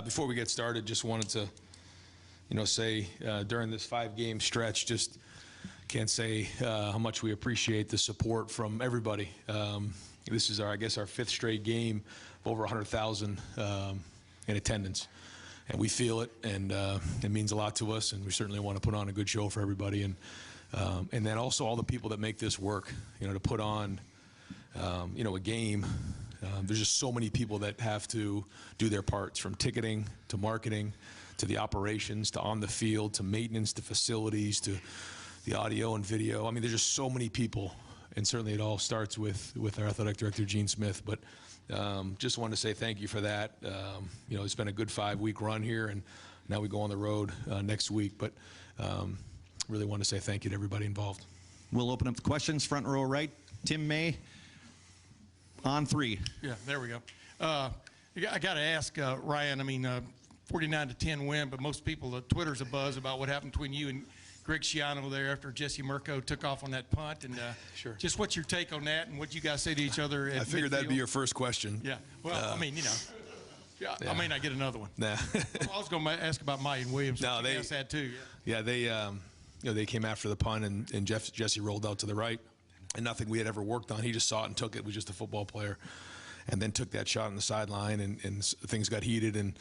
Before we get started, just wanted to, say during this 5-game stretch, just can't say how much we appreciate the support from everybody. This is I guess our 5th straight game of over 100,000 in attendance, and we feel it, and it means a lot to us, and we certainly want to put on a good show for everybody, and then also all the people that make this work, to put on, a game. There's just so many people that have to do their parts, from ticketing to marketing to the operations to on the field to maintenance to facilities to the audio and video. I mean, there's just so many people, and certainly it all starts with our athletic director, Gene Smith. But just wanted to say thank you for that. It's been a good 5-week run here, and now we go on the road next week. But really want to say thank you to everybody involved. We'll open up the questions. Front row right. Tim May. On 3. Yeah, there we go. I got to ask, Ryan, 49-10 win, but most people, Twitter's abuzz about what happened between you and Greg Schiano there after Jesse Mirko took off on that punt. And sure. Just what's your take on that and what you guys say to each other at I figured midfield? that'd be your first question. Yeah. Well, yeah. I may not get another one. Nah. I was going to ask about Mayan Williams. No, they asked that too. Yeah, they came after the punt, and Jesse rolled out to the right. And nothing we had ever worked on. He just saw it and took it. He was just a football player, and then took that shot on the sideline, and things got heated. And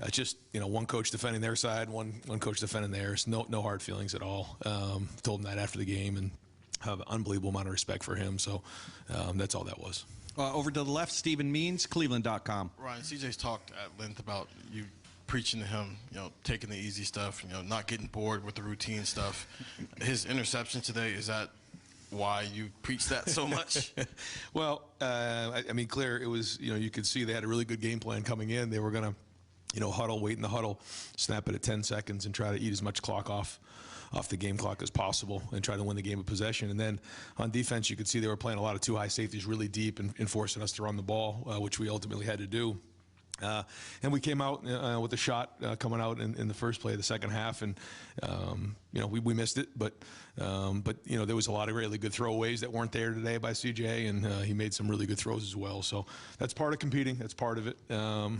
just one coach defending their side, one coach defending theirs. No hard feelings at all. Told him that after the game, and have an unbelievable amount of respect for him. So that's all that was. Over to the left, Stephen Means, Cleveland.com. Ryan, CJ's talked at length about you preaching to him, taking the easy stuff, not getting bored with the routine stuff. His interception today, is that why you preach that so much? Well, clear, it was, you could see they had a really good game plan coming in. They were going to, huddle, wait in the huddle, snap it at 10 seconds and try to eat as much clock off the game clock as possible and try to win the game of possession. And then on defense, you could see they were playing a lot of 2 high safeties really deep and forcing us to run the ball, which we ultimately had to do. And we came out with a shot coming out in the first play of the second half, and we missed it. But there was a lot of really good throwaways that weren't there today by CJ, and he made some really good throws as well. So that's part of competing. That's part of it. Those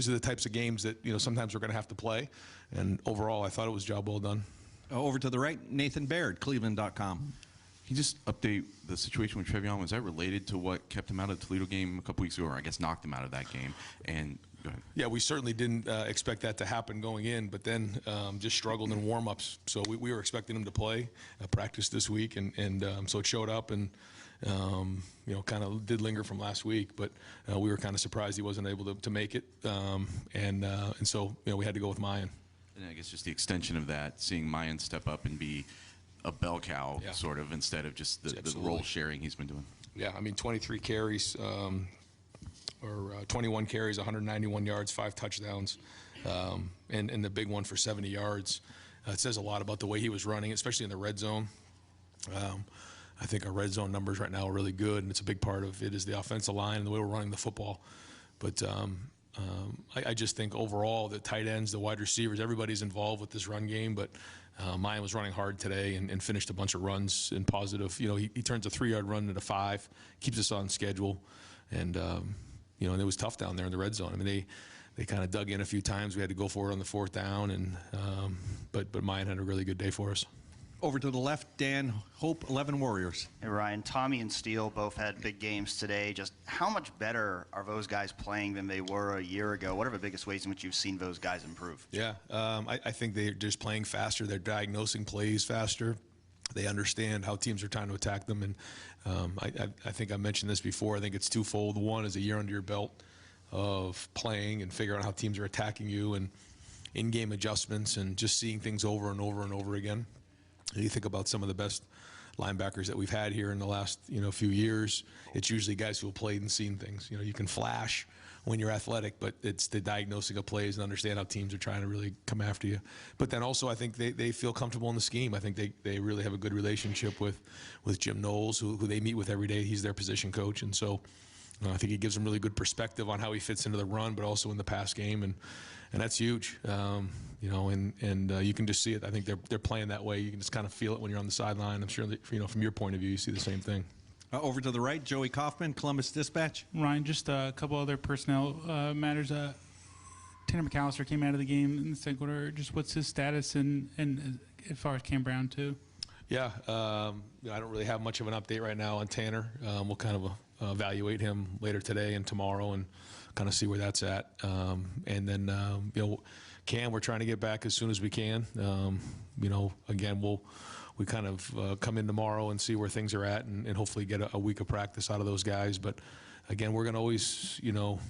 are the types of games that sometimes we're going to have to play. And overall, I thought it was a job well done. Over to the right, Nathan Baird, Cleveland.com. Can you just update the situation with Trevion? Was that related to what kept him out of the Toledo game a couple weeks ago, or I guess knocked him out of that game? And go ahead. Yeah, we certainly didn't expect that to happen going in, but then just struggled in warm-ups. So we were expecting him to play, practice this week, and so it showed up and kind of did linger from last week. But we were kind of surprised he wasn't able to make it, and so we had to go with Mayan. And I guess just the extension of that, seeing Mayan step up and be a bell cow, sort of, instead of just the role sharing he's been doing. Yeah, 23 carries, or 21 carries, 191 yards, 5 touchdowns, and the big one for 70 yards. It says a lot about the way he was running, especially in the red zone. I think our red zone numbers right now are really good, and it's a big part of it is the offensive line and the way we're running the football. But I just think overall the tight ends, the wide receivers, everybody's involved with this run game. But Mayan was running hard today and finished a bunch of runs in positive. He turns a 3-yard run into 5, keeps us on schedule, and and it was tough down there in the red zone. They kind of dug in a few times. We had to go for it on the 4th down, and but Mayan had a really good day for us. Over to the left, Dan Hope, 11 Warriors. Hey, Ryan, Tommy and Steele both had big games today. Just how much better are those guys playing than they were a year ago? What are the biggest ways in which you've seen those guys improve? Yeah, I think they're just playing faster. They're diagnosing plays faster. They understand how teams are trying to attack them. And I think I mentioned this before. I think it's twofold. One is a year under your belt of playing and figuring out how teams are attacking you and in-game adjustments and just seeing things over and over and over again. You think about some of the best linebackers that we've had here in the last few years. It's usually guys who have played and seen things. You can flash when you're athletic, but it's the diagnosing of plays and understand how teams are trying to really come after you. But then also I think they feel comfortable in the scheme. I think they really have a good relationship with Jim Knowles, who they meet with every day. He's their position coach, and so I think he gives them really good perspective on how he fits into the run, but also in the pass game, and that's huge. You can just see it. I think they're playing that way. You can just kind of feel it when you're on the sideline. I'm sure that, from your point of view, you see the same thing. Over to the right, Joey Kaufman, Columbus Dispatch. Ryan, just a couple other personnel matters. Tanner McAllister came out of the game in the second quarter. Just what's his status and as far as Cam Brown too? Yeah, I don't really have much of an update right now on Tanner. We'll kind of evaluate him later today and tomorrow and kind of see where that's at. And then, Cam, we're trying to get back as soon as we can. Again, we kind of come in tomorrow and see where things are at and hopefully get a week of practice out of those guys. But again, we're going to always,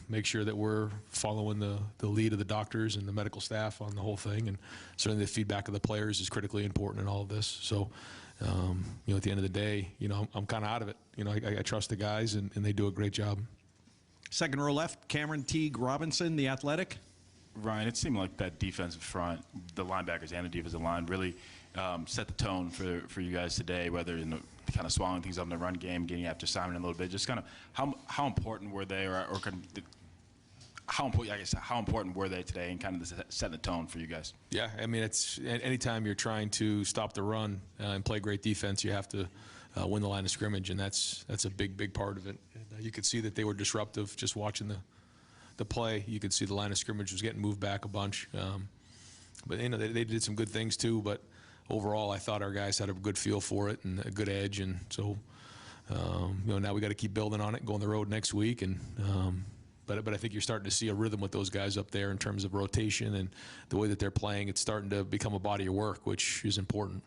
make sure that we're following the lead of the doctors and the medical staff on the whole thing. And certainly the feedback of the players is critically important in all of this. So, at the end of the day, I'm kind of out of it. I trust the guys and they do a great job. Second row left, Cameron Teague Robinson, The Athletic. Ryan, it seemed like that defensive front, the linebackers and the defensive line, really set the tone for you guys today, whether in the kind of swallowing things up in the run game, getting after Simon a little bit. Just kind of how important were they, how important were they today, and kind of set the tone for you guys? Yeah, I mean, it's anytime you're trying to stop the run and play great defense, you have to win the line of scrimmage, and that's a big part of it. And, you could see that they were disruptive just watching the play. You could see the line of scrimmage was getting moved back a bunch. But they did some good things too. But overall, I thought our guys had a good feel for it and a good edge. And so, now we got to keep building on it, go on the road next week. And but I think you're starting to see a rhythm with those guys up there in terms of rotation and the way that they're playing. It's starting to become a body of work, which is important.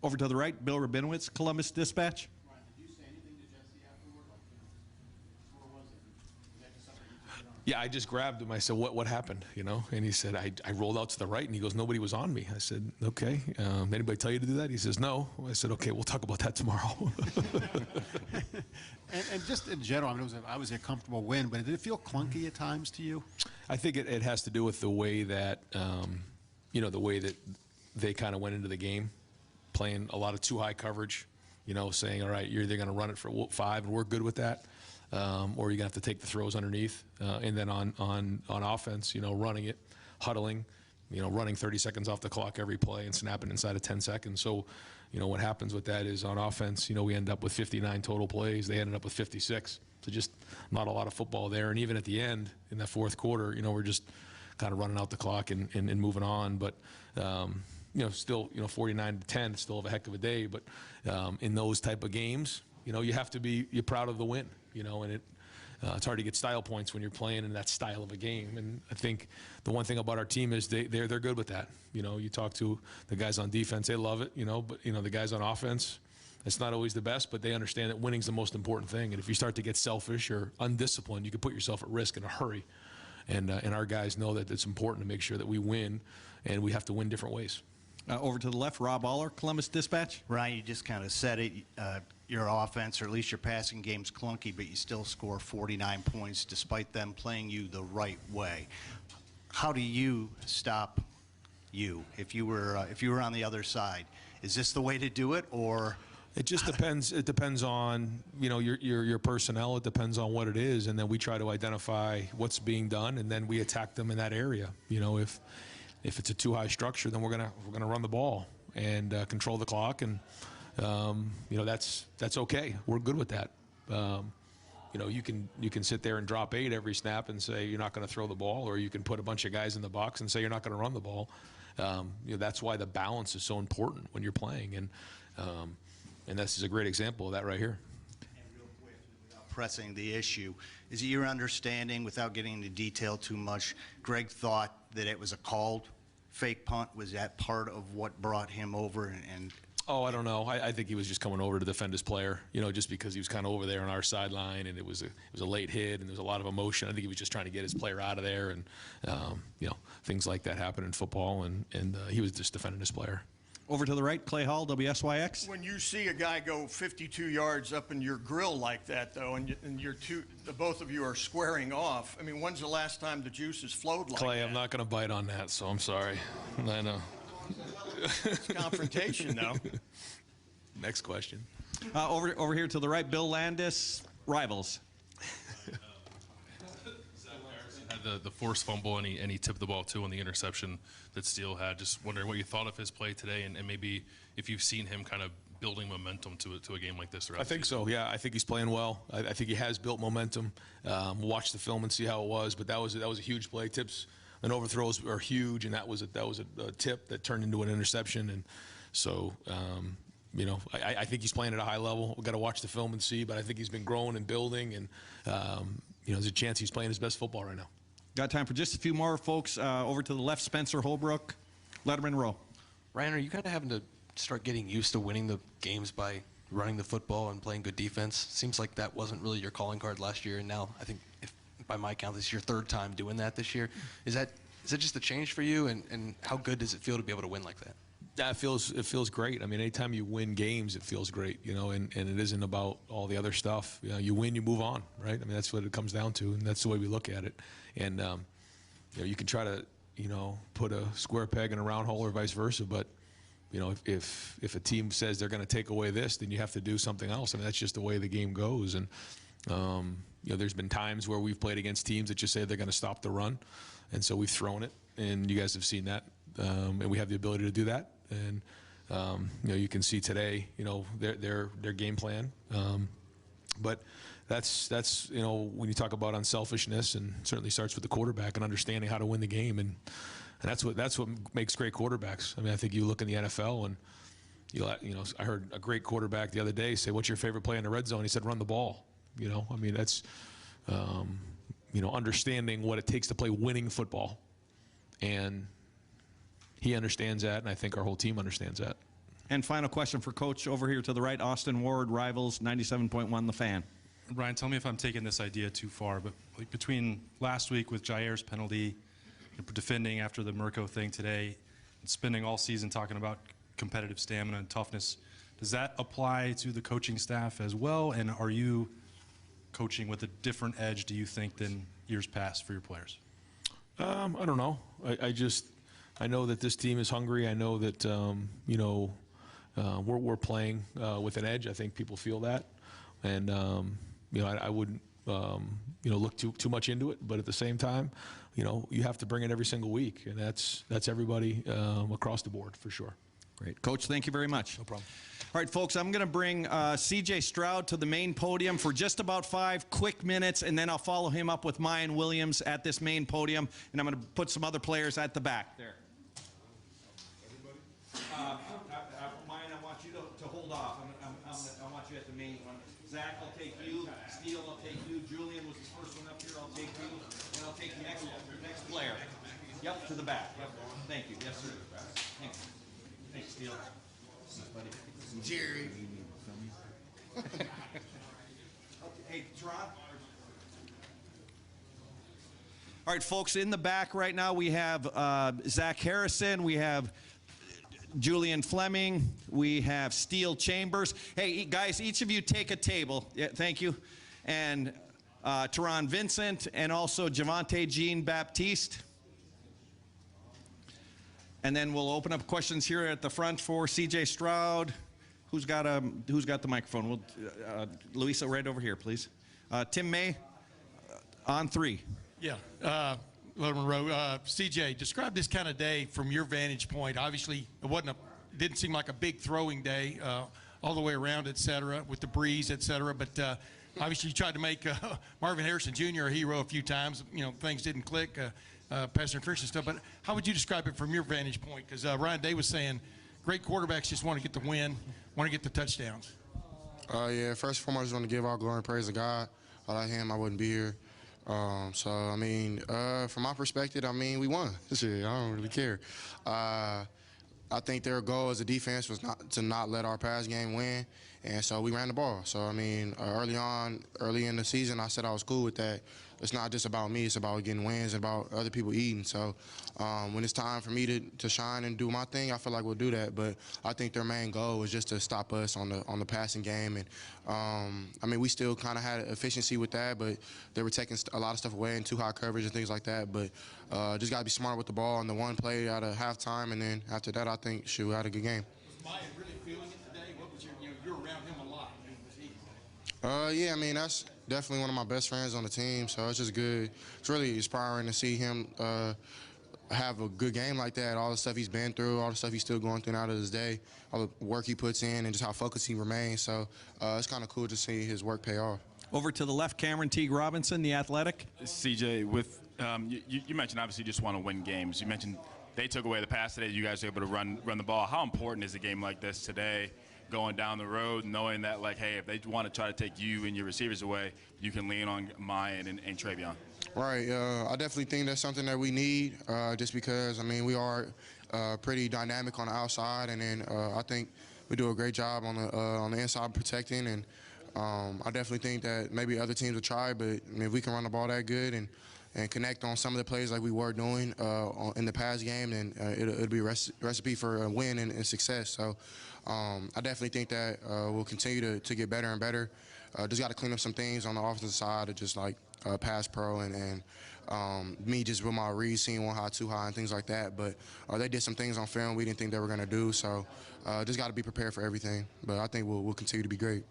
Over to the right, Bill Rabinowitz, Columbus Dispatch. Yeah, I just grabbed him. I said, what happened, And he said, I rolled out to the right, and he goes, nobody was on me. I said, okay. Anybody tell you to do that? He says, no. I said, okay, we'll talk about that tomorrow. and just in general, I mean, it was a comfortable win, but did it feel clunky at times to you? I think it has to do with the way that, the way that they kind of went into the game, playing a lot of too high coverage, saying, all right, you're either going to run it for 5, and we're good with that. Or you're going to have to take the throws underneath. And then on offense, running it, huddling, running 30 seconds off the clock every play and snapping inside of 10 seconds. So, what happens with that is on offense, we end up with 59 total plays. They ended up with 56. So just not a lot of football there. And even at the end, in that fourth quarter, we're just kind of running out the clock and moving on. But, still, 49-10, it's still a heck of a day. But in those type of games, you have to you're proud of the win. And it's hard to get style points when you're playing in that style of a game. And I think the one thing about our team is they're good with that. You talk to the guys on defense, they love it, but, the guys on offense, it's not always the best, but they understand that winning's the most important thing. And if you start to get selfish or undisciplined, you can put yourself at risk in a hurry. And our guys know that it's important to make sure that we win, and we have to win different ways. Over to the left, Rob Aller, Columbus Dispatch. Ryan, you just kind of said it. Your offense, or at least your passing game's clunky, but you still score 49 points despite them playing you the right way. How do you stop you if you were on the other side? Is this the way to do it, or? It just depends. It depends on your personnel. It depends on what it is, and then we try to identify what's being done, and then we attack them in that area. If it's a too high structure, then we're gonna run the ball and control the clock, and that's okay. We're good with that. You can sit there and drop 8 every snap and say you're not going to throw the ball, or you can put a bunch of guys in the box and say you're not going to run the ball. That's why the balance is so important when you're playing, and this is a great example of that right here. And real quick, without pressing the issue, is it your understanding, without getting into detail too much, Greg thought that it was a called fake punt? Was that part of what brought him over? Oh, I don't know. I think he was just coming over to defend his player, just because he was kind of over there on our sideline, and it was a late hit, and there was a lot of emotion. I think he was just trying to get his player out of there, and things like that happen in football, and he was just defending his player. Over to the right, Clay Hall, WSYX. When you see a guy go 52 yards up in your grill like that, though, and the both of you are squaring off, I mean, when's the last time the juices flowed like Clay, that? I'm not going to bite on that, so I'm sorry. I know. It's confrontation, though. Next question. Over here to the right, Bill Landis, Rivals. the forced fumble, and he tipped the ball too on the interception that Steele had. Just wondering what you thought of his play today, and maybe if you've seen him kind of building momentum to a game like this. I think so. Yeah, I think he's playing well. I think he has built momentum. We'll watch the film and see how it was, but that was a huge play. Tips and overthrows are huge, and that was a tip that turned into an interception. And so, I think he's playing at a high level. We've got to watch the film and see, but I think he's been growing and building, and there's a chance he's playing his best football right now. Got time for just a few more folks. Over to the left, Spencer Holbrook, Letterman row. Ryan, are you kind of having to start getting used to winning the games by running the football and playing good defense? Seems like that wasn't really your calling card last year, and now I think, if by my count, this is your third time doing that this year. Is that just a change for you, and how good does it feel to be able to win like that? Yeah, it feels great. I mean, anytime you win games, it feels great, and it isn't about all the other stuff. You win, you move on, right? I mean, that's what it comes down to, and that's the way we look at it. And you can try to put a square peg in a round hole or vice versa, but if a team says they're going to take away this, then you have to do something else. I mean, that's just the way the game goes. And there's been times where we've played against teams that just say they're going to stop the run, and so we've thrown it, and you guys have seen that, and we have the ability to do that. And you can see today, their game plan. But that's when you talk about unselfishness, and certainly starts with the quarterback and understanding how to win the game, and that's what makes great quarterbacks. I mean, I think you look in the NFL, and I heard a great quarterback the other day say, "What's your favorite play in the red zone?" He said, "Run the ball." I mean, that's understanding what it takes to play winning football, and he understands that, and I think our whole team understands that. And final question for Coach over here to the right, Austin Ward, Rivals 97.1 The Fan. Brian, tell me if I'm taking this idea too far, but between last week with Jair's penalty, defending after the Mirko thing today, and spending all season talking about competitive stamina and toughness, does that apply to the coaching staff as well? And are you coaching with a different edge, do you think, than years past for your players? I don't know. I know that this team is hungry. I know that we're playing with an edge. I think people feel that, and I wouldn't look too much into it. But at the same time, you have to bring it every single week, and that's everybody across the board for sure. Great, Coach. Thank you very much. No problem. All right, folks, I'm going to bring C.J. Stroud to the main podium for just about 5 quick minutes, and then I'll follow him up with Mayan Williams at this main podium, and I'm going to put some other players at the back there. Mayan, I want you to hold off. I want you at the main one. Zach, I'll take you. Steele, I'll take you. Julian was the first one up here. I'll take you. And I'll take the next player. Yep, to the back. Yep. Thank you. Yes, sir. Thanks. Thanks, Steele. Thanks, buddy. Jerry. Hey, Stroud. All right, folks, in the back right now we have Zach Harrison. We have Julian Fleming. We have Steele Chambers. Hey, guys, each of you take a table. Yeah, thank you. And Teron Vincent, and also Javante Jean Baptiste. And then we'll open up questions here at the front for C.J. Stroud. Who's got the microphone? We'll, Louisa, right over here, please. Tim May, on 3. Yeah. Letterman Rowe. CJ, describe this kind of day from your vantage point. Obviously, it didn't seem like a big throwing day all the way around, et cetera, with the breeze, et cetera. But obviously, you tried to make Marvin Harrison Jr. a hero a few times. Things didn't click, pass interference and stuff. But how would you describe it from your vantage point? Because Ryan Day was saying great quarterbacks just want to get the win, want to get the touchdowns. Yeah, first and foremost, I just want to give all glory and praise to God. Without him, I wouldn't be here. From my perspective, we won this year. I don't really care. I think their goal as a defense was not let our pass game win, and so we ran the ball. So, early in the season, I said I was cool with that. It's not just about me. It's about getting wins and about other people eating. So when it's time for me to shine and do my thing, I feel like we'll do that. But I think their main goal was just to stop us on the passing game. And, we still kind of had efficiency with that, but they were taking a lot of stuff away in too high coverage and things like that. But just got to be smart with the ball and the one play out of halftime. And then after that, I think, we had a good game. Was Mayan really feeling it today? What was you're around him a lot. Yeah, I mean, that's definitely one of my best friends on the team, so it's just good. It's really inspiring to see him have a good game like that, all the stuff he's been through, all the stuff he's still going through now to this day, all the work he puts in, and just how focused he remains. So it's kind of cool to see his work pay off. Over to the left, Cameron Teague Robinson, the Athletic. CJ, with you mentioned obviously you just want to win games. You mentioned they took away the pass today. You guys were able to run the ball. How important is a game like this today, going down the road, knowing that, like, hey, if they want to try to take you and your receivers away, you can lean on Mayan and Travion? Right. I definitely think that's something that we need, just because, I mean, we are pretty dynamic on the outside, and then I think we do a great job on the inside protecting, and I definitely think that maybe other teams will try, but I mean, if we can run the ball that good and connect on some of the plays like we were doing in the past game, then it'll be a recipe for a win and success. So I definitely think that we'll continue to get better and better. Just got to clean up some things on the offensive side of just like pass pro and me just with my reads, seeing one high, two high, and things like that. But they did some things on film we didn't think they were going to do. So just got to be prepared for everything. But I think we'll continue to be great.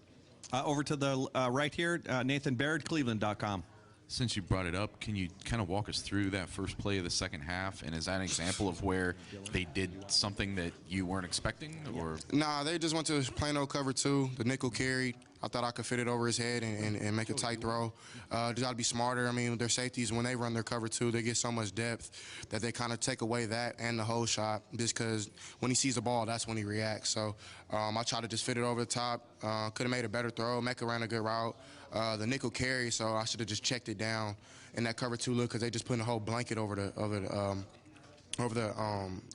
Over to the right here, Nathan Baird, Cleveland.com. Since you brought it up, can you kind of walk us through that first play of the second half? And is that an example of where they did something that you weren't expecting? Or Nah, they just went to plain old cover two. The nickel carried. I thought I could fit it over his head and make a tight throw. Just got to be smarter. I mean, their safeties, when they run their cover two, they get so much depth that they kind of take away that and the whole shot, just because when he sees the ball, that's when he reacts. So I tried to just fit it over the top. Could have made a better throw. Mecca ran a good route. The nickel carry, so I should have just checked it down in that cover two look, because they just put a whole blanket over the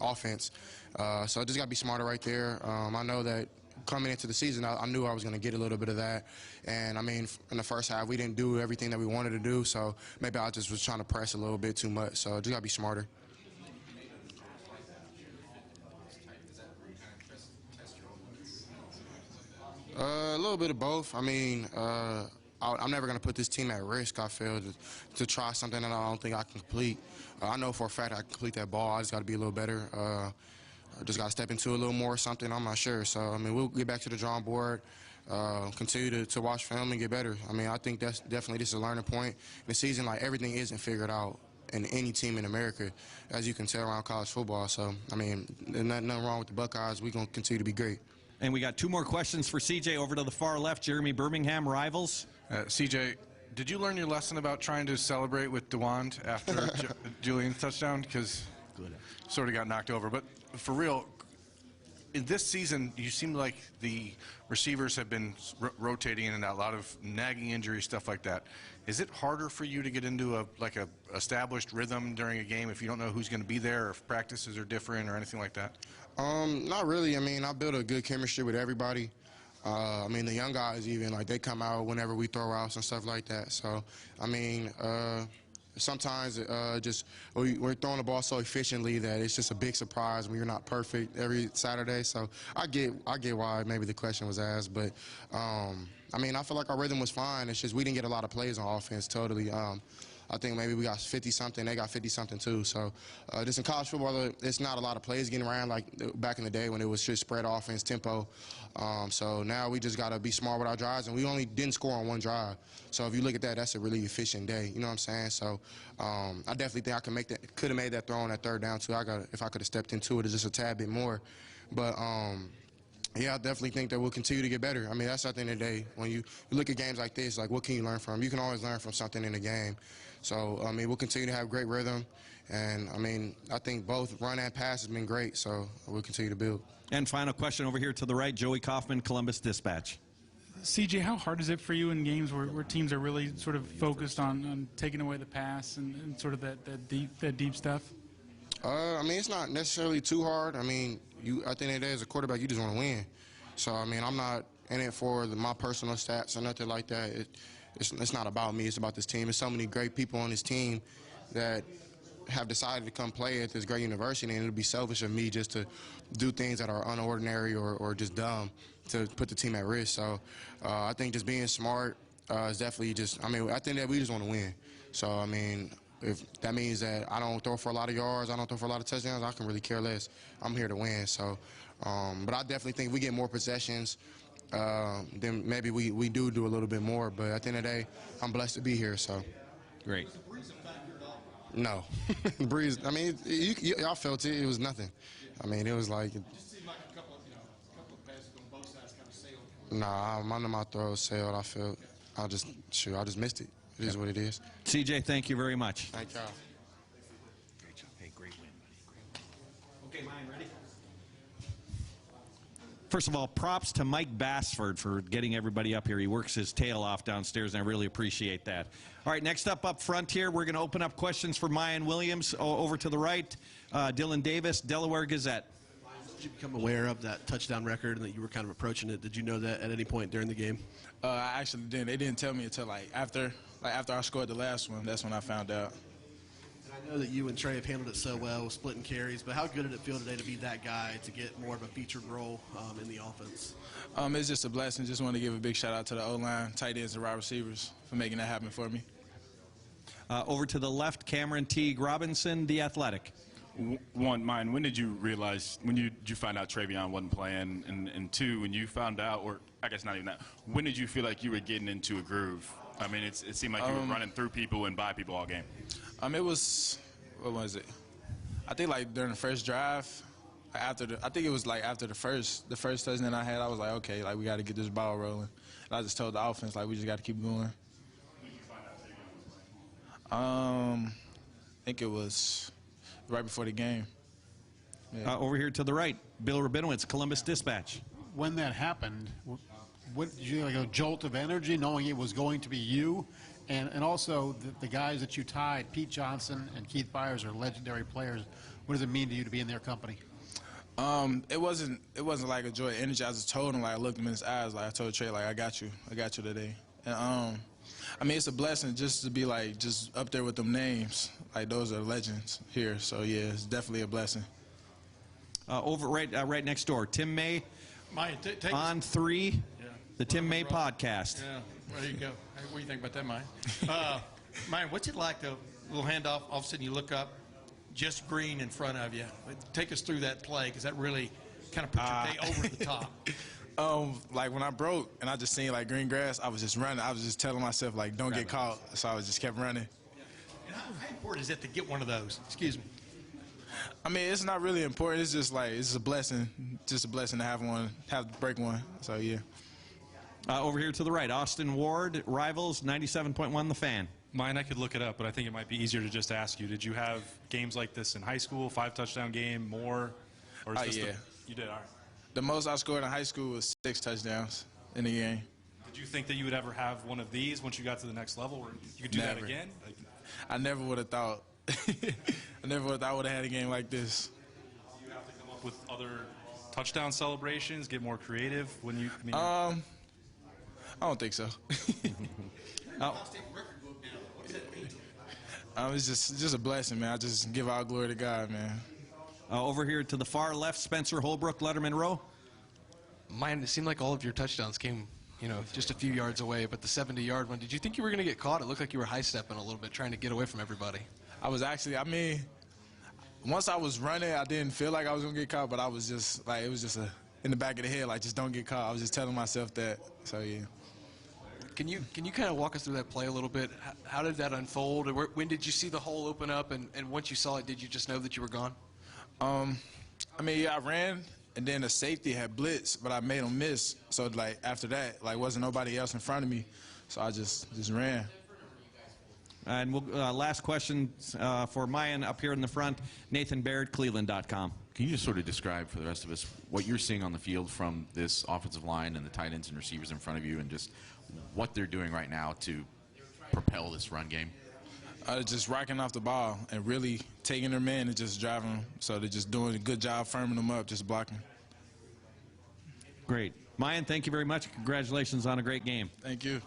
offense. So I just got to be smarter right there. I know that coming into the season, I knew I was going to get a little bit of that. And, I mean, in the first half, we didn't do everything that we wanted to do, so maybe I just was trying to press a little bit too much. So just got to be smarter. A little bit of both. I mean, I'm never going to put this team at risk, I feel, to try something that I don't think I can complete. I know for a fact I can complete that ball. I just got to be a little better. Just got to step into a little more or something. I'm not sure. So, I mean, we'll get back to the drawing board, continue to watch film and get better. I mean, I think that's definitely this is a learning point. In the season, like, everything isn't figured out in any team in America, as you can tell around college football. So, I mean, there's nothing wrong with the Buckeyes. We're going to continue to be great. And we got two more questions for CJ. Over to the far left, Jeremy Birmingham, Rivals. CJ, did you learn your lesson about trying to celebrate with DeWand after Julian's touchdown? Because sort of got knocked over. But for real, in this season, you seem like the receivers have been rotating in and out, a lot of nagging injury, stuff like that. Is it harder for you to get into a established rhythm during a game if you don't know who's going to be there, or if practices are different or anything like that? Not really. I mean, I built a good chemistry with everybody. I mean, the young guys even, like, they come out whenever we throw routes and stuff like that. So, I mean, sometimes we're throwing the ball so efficiently that it's just a big surprise when you're not perfect every Saturday. So I get why maybe the question was asked. But, I mean, I feel like our rhythm was fine. It's just we didn't get a lot of plays on offense totally. I think maybe we got 50-something. They got 50-something too. So just in college football, it's not a lot of plays getting around like back in the day when it was just spread offense, tempo. So now we just got to be smart with our drives, and we only didn't score on one drive. So if you look at that, that's a really efficient day. You know what I'm saying? So I definitely think I could have made that throw on that third down too. If I could have stepped into it just a tad bit more. But yeah, I definitely think that we'll continue to get better. I mean, that's at the end of the day. When you look at games like this, like, what can you learn from? You can always learn from something in the game. So, I mean, we'll continue to have great rhythm. And, I mean, I think both run and pass has been great, so we'll continue to build. And final question over here to the right, Joey Kaufman, Columbus Dispatch. CJ, how hard is it for you in games where teams are really sort of focused on taking away the pass and sort of that deep stuff? I mean, it's not necessarily too hard. I mean, at the end of the day, as a quarterback, you just want to win. So, I mean, I'm not in it for my personal stats or nothing like that. It's not about me. It's about this team. There's so many great people on this team that have decided to come play at this great university, and it would be selfish of me just to do things that are unordinary or just dumb to put the team at risk. So I think just being smart is definitely just – I mean, I think that we just want to win. So, I mean – if that means that I don't throw for a lot of yards, I don't throw for a lot of touchdowns, I can really care less. I'm here to win. So, but I definitely think if we get more possessions, then maybe we do a little bit more. But at the end of the day, I'm blessed to be here. So great. No, breeze. I mean, y'all felt it. It was nothing. I mean, it was like. Nah, none of my throws sailed. I just missed it. It is what it is. CJ, thank you very much. Thank y'all. Great job. Hey, great win, buddy. Great. Okay, Mayan, ready? First of all, props to Mike Bassford for getting everybody up here. He works his tail off downstairs, and I really appreciate that. All right, next up front here, we're going to open up questions for Mayan Williams. Over to the right, Dylan Davis, Delaware Gazette. Did you become aware of that touchdown record and that you were kind of approaching it? Did you know that at any point during the game? I actually didn't. They didn't tell me until after I scored the last one. That's when I found out. And I know that you and Trey have handled it so well with splitting carries, but how good did it feel today to be that guy to get more of a featured role in the offense? It's just a blessing. Just want to give a big shout out to the O-line, tight ends, and wide receivers for making that happen for me. Over to the left, Cameron Teague Robinson, The Athletic. One, Mayan, when did you realize, did you find out Travion wasn't playing? And two, when you found out, or I guess not even that, when did you feel like you were getting into a groove? I mean, it seemed like you were running through people and by people all game. It was, what was it? I think during the first drive, after the first touchdown I had, I was like, okay, we got to get this ball rolling. And I just told the offense, we just got to keep going. I think it was right before the game. Yeah. Over here to the right, Bill Rabinowitz, Columbus Dispatch. When that happened, what, did you like a jolt of energy knowing it was going to be you? And also the guys that you tied, Pete Johnson and Keith Byers, are legendary players. What does it mean to you to be in their company? It wasn't like a joy of energy. I just told him, I looked him in his eyes, I told Trey, I got you today. And it's a blessing just to be just up there with them names. Those are legends here. So yeah, it's definitely a blessing. Over right next door, Tim May, on 3, the Tim May podcast. Yeah, there you go. Hey, what do you think about that, Mayan? Mayan, what's it like, the little handoff, all of a sudden you look up, just green in front of you. Take us through that play, because that really kind of put your day over the top. When I broke and I just seen green grass, I was just running. I was just telling myself don't get caught. So I just kept running. And how important is it to get one of those? Excuse me. It's not really important. It's just it's a blessing. Just a blessing to have to break one. So yeah. Over here to the right, Austin Ward, Rivals, 97.1 The Fan. Mine, I could look it up, but I think it might be easier to just ask you. Did you have games like this in high school, 5-touchdown game, more? Or is yeah. You did, all right. The most I scored in high school was 6 touchdowns in a game. Did you think that you would ever have one of these once you got to the next level, or you could do that again? I never would have thought. I never would have thought I would have had a game like this. Do you have to come up with other touchdown celebrations, get more creative when you? I don't think so. It's just a blessing, man. I just give all glory to God, man. Over here to the far left, Spencer Holbrook, Letterman Row. Mine, it seemed like all of your touchdowns came, just a few yards away, but the 70-yard one, did you think you were going to get caught? It looked like you were high-stepping a little bit, trying to get away from everybody. I was actually, once I was running, I didn't feel like I was going to get caught, but I was just, it was just in the back of the head, just don't get caught. I was just telling myself that, so yeah. Can you kind of walk us through that play a little bit? How did that unfold? When did you see the hole open up, and once you saw it, did you just know that you were gone? I ran, and then the safety had blitzed, but I made him miss. So, after that, wasn't nobody else in front of me, so I just ran. And last question for Mayan up here in the front, Nathan Baird, Cleveland.com. Can you just sort of describe for the rest of us what you're seeing on the field from this offensive line and the tight ends and receivers in front of you, and just what they're doing right now to propel this run game? Just rocking off the ball and really taking their men and just driving them. So they're just doing a good job firming them up, just blocking. Great. Mayan, thank you very much. Congratulations on a great game. Thank you.